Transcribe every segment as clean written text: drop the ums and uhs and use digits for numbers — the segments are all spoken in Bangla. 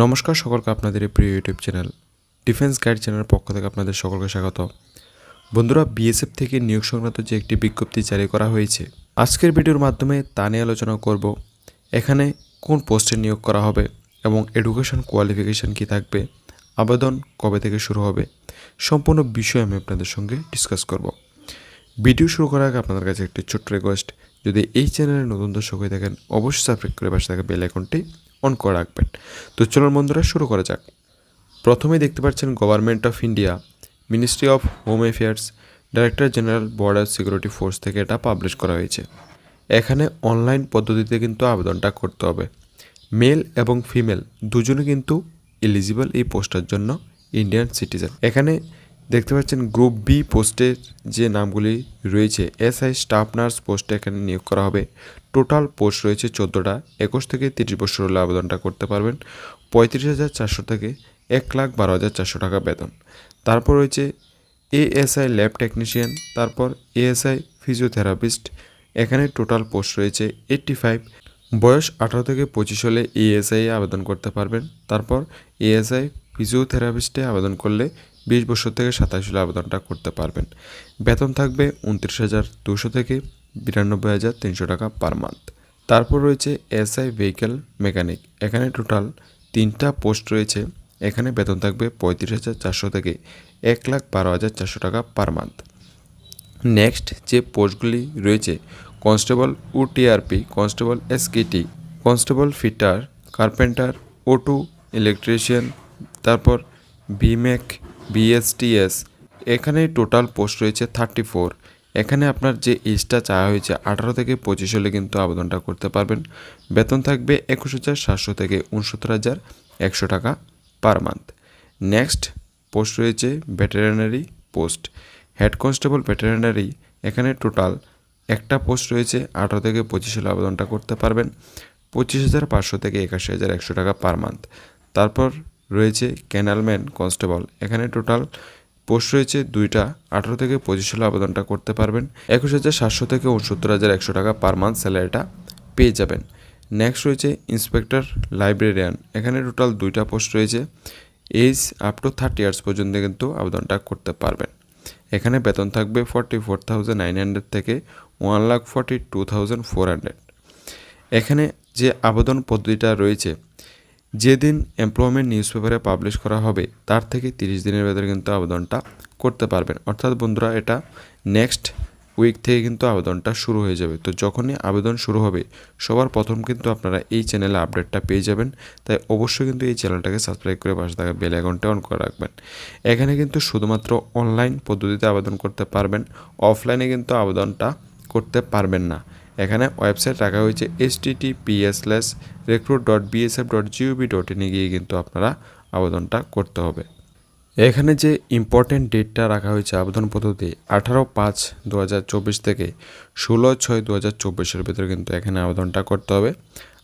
নমস্কার সকলকে আপনাদের এই প্রিয় ইউটিউব চ্যানেল ডিফেন্স গাইড চ্যানেলের পক্ষ থেকে আপনাদের সকলকে স্বাগত। বন্ধুরা, বিএসএফ থেকে নিয়োগ সংক্রান্ত যে একটি বিজ্ঞপ্তি জারি করা হয়েছে, আজকের ভিডিওর মাধ্যমে তা নিয়ে আলোচনা করব। এখানে কোন পোস্টে নিয়োগ করা হবে এবং এডুকেশন কোয়ালিফিকেশান কী থাকবে, আবেদন কবে থেকে শুরু হবে, সম্পূর্ণ বিষয় আমি আপনাদের সঙ্গে ডিসকাস করব। ভিডিও শুরু করার আগে আপনাদের কাছে একটি ছোট্ট রিকোয়েস্ট, যদি এই চ্যানেলে নতুন দর্শক হয়ে থাকেন অবশ্যই সাবস্ক্রাইব করে পাশে থাকা বেল আইকনটি অন করে রাখবেন। তো চলুন বন্ধুরা, শুরু করা যাক। প্রথমেই দেখতে পাচ্ছেন government of India, ministry of home affairs, director general border security force থেকে এটা পাবলিশ করা হয়েছে। এখানে অনলাইন পদ্ধতিতে কিন্তু আবেদনটা করতে হবে। মেল এবং ফিমেল দুজনে কিন্তু এলিজিবল এই পোস্টের জন্য, ইন্ডিয়ান সিটিজেন। এখানে দেখতে পাচ্ছেন গ্রুপ বি পোস্টের যে নামগুলি রয়েছে, এসআই স্টাফ নার্স পোস্টে এখানে নিয়োগ করা হবে। টোটাল পোস্ট রয়েছে 14টা। 21 থেকে 30 বছর হলে আবেদনটা করতে পারবেন। 35,400 থেকে 1,12,400 টাকা বেতন। তারপর রয়েছে এএসআই ল্যাব টেকনিশিয়ান, তারপর এএসআই ফিজিওথেরাপিস্ট। এখানে টোটাল পোস্ট রয়েছে 85। বয়স 18 থেকে 25 হলে এএসআই আবেদন করতে পারবেন। তারপর এএসআই ফিজিওথেরাপিস্টে আবেদন করলে 20 বছর থেকে 27 হলে আবেদনটা করতে পারবেন। বেতন থাকবে 29,200 থেকে 92,300 টাকা পার মান্থ। তারপর রয়েছে এসআই ভেহিক্যাল মেকানিক। এখানে টোটাল 3টা পোস্ট রয়েছে। এখানে বেতন থাকবে 35,400 থেকে 1,12,400 টাকা পার মান্থ। নেক্সট যে পোস্টগুলি রয়েছে, constable OTRP, constable SKT, constable fitter, carpenter, O2 electrician, তারপর বিমেক, বিএসটিএস। এখানে টোটাল পোস্ট রয়েছে 34। এখানে আপনার যে এজটা চাওয়া হয়েছে 18 থেকে 25 হলে কিন্তু আবেদনটা করতে পারবেন। বেতন থাকবে 21,700 থেকে 69,100 টাকা পার মান্থ। নেক্সট পোস্ট রয়েছে veterinary post, head constable veterinary. এখানে টোটাল একটা পোস্ট রয়েছে, 18 থেকে 25 হলে আবেদনটা করতে পারবেন। 25,500 থেকে 81,100 টাকা পার মান্থ। তারপর রয়েছে ক্যানালম্যান কনস্টেবল। এখানে টোটাল পোস্ট রয়েছে 2টা, 18 থেকে 25 হলে আবেদনটা করতে পারবেন। 21,700 থেকে 69,100 টাকা পার মান্থ স্যালারিটা পেয়ে যাবেন। নেক্সট রয়েছে ইন্সপেক্টর লাইব্রেরিয়ান। এখানে টোটাল 2টা পোস্ট রয়েছে। এজ আপ টু 30 ইয়ার্স পর্যন্ত কিন্তু আবেদনটা করতে পারবেন। এখানে বেতন থাকবে 44,900 থেকে 1,42,400। এখানে যে আবেদন পদ্ধতিটা রয়েছে, যেদিন এমপ্লয়মেন্ট নিউজ পেপারে পাবলিশ করা হবে তার থেকে 30 দিনের ভেতরে কিন্তু আবেদনটা করতে পারবেন। অর্থাৎ বন্ধুরা, এটা নেক্সট উইক থেকে কিন্তু আবেদনটা শুরু হয়ে যাবে। তো যখনই আবেদন শুরু হবে সবার প্রথম কিন্তু আপনারা এই চ্যানেলে আপডেটটা পেয়ে যাবেন। তাই অবশ্যই কিন্তু এই চ্যানেলটাকে সাবস্ক্রাইব করে পাশে থাকা বেল আইকনটা অন করে রাখবেন। এখানে কিন্তু শুধুমাত্র অনলাইন পদ্ধতিতে আবেদন করতে পারবেন, অফলাইনে কিন্তু আবেদনটা করতে পারবেন না। এখানে ওয়েবসাইট রাখা হয়েছে https:/recruit.bsf.gov.in গিয়ে কিন্তু আপনারা আবেদনটা করতে হবে। এখানে যে ইম্পর্টেন্ট ডেটটা রাখা হয়েছে আবেদন পদ্ধতি, 18/5/2024 থেকে 16/6/2024 ভিতরে কিন্তু এখানে আবেদনটা করতে হবে।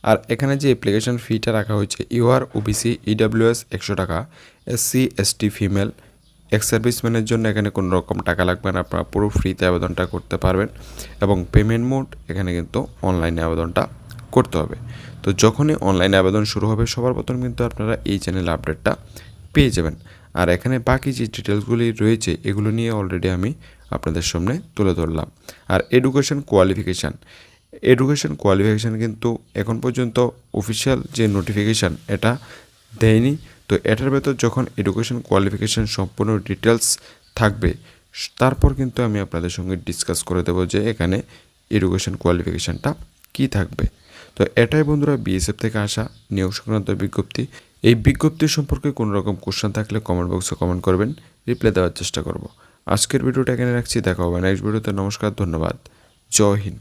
আর এখানে যে অ্যাপ্লিকেশন ফিটা রাখা হয়েছে, ইউআর ওবিসি ইডাব্লিউএস 100 টাকা, এসসি এসটি ফিমেল, এক্স সার্ভিসম্যানের জন্য এখানে কোনো রকম টাকা লাগবে না, আপনারা পুরো ফ্রিতে আবেদনটা করতে পারবেন। এবং পেমেন্ট মোড এখানে কিন্তু অনলাইনে আবেদনটা করতে হবে। তো যখনই অনলাইনে আবেদন শুরু হবে সবার প্রথম কিন্তু আপনারা এই চ্যানেলে আপডেটটা পেয়ে যাবেন। আর এখানে বাকি যে ডিটেলসগুলি রয়েছে এগুলো নিয়ে অলরেডি আমি আপনাদের সামনে তুলে ধরলাম। আর এডুকেশন কোয়ালিফিকেশান কিন্তু এখন পর্যন্ত অফিসিয়াল যে নোটিফিকেশান এটা দেয়নি। তো এটার ভেতর যখন এডুকেশন কোয়ালিফিকেশান সম্পূর্ণ ডিটেলস থাকবে তারপর কিন্তু আমি আপনাদের সঙ্গে ডিসকাস করে দেবো যে এখানে এডুকেশন কোয়ালিফিকেশানটা কী থাকবে। তো এটাই বন্ধুরা বিএসএফ থেকে আসা নিয়োগ সংক্রান্ত বিজ্ঞপ্তি। এই বিজ্ঞপ্তি সম্পর্কে কোনো রকম কোশ্চেন থাকলে কমেন্ট বক্সে কমেন্ট করবেন, রিপ্লাই দেওয়ার চেষ্টা করব। আজকের ভিডিওটা এখানে রাখছি, দেখা হবে নেক্সট ভিডিওতে। নমস্কার, ধন্যবাদ, জয় হিন্দ।